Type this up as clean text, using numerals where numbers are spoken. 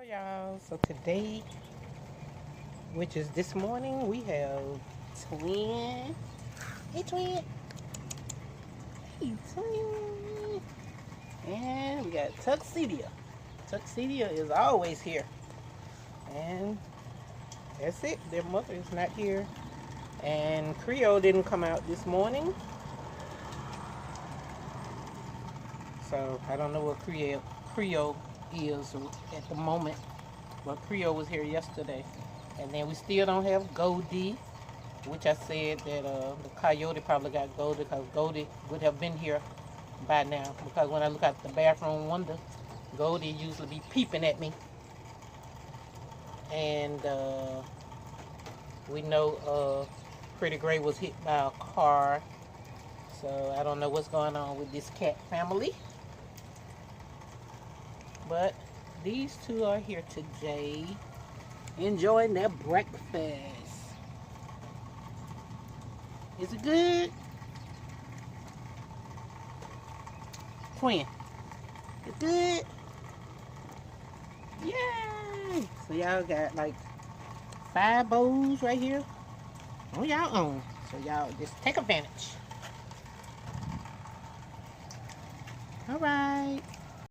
Y'all, so today, which is this morning, we have twin. Hey twin. Hey twin. And we got Tuxedia. Tuxedia is always here. And that's it. Their mother is not here. And Creole didn't come out this morning. So I don't know what Creole is at the moment. But Creole was here yesterday. And then we still don't have Goldie, which I said that the coyote probably got Goldie because Goldie would have been here by now. Because when I look out the bathroom window, Goldie usually be peeping at me. And we know Pretty Gray was hit by a car. So I don't know what's going on with this cat family. But these two are here today, enjoying their breakfast. Is it good? Twin, it's good? Yay! So y'all got like 5 bowls right here on y'all own. So y'all just take advantage. All right.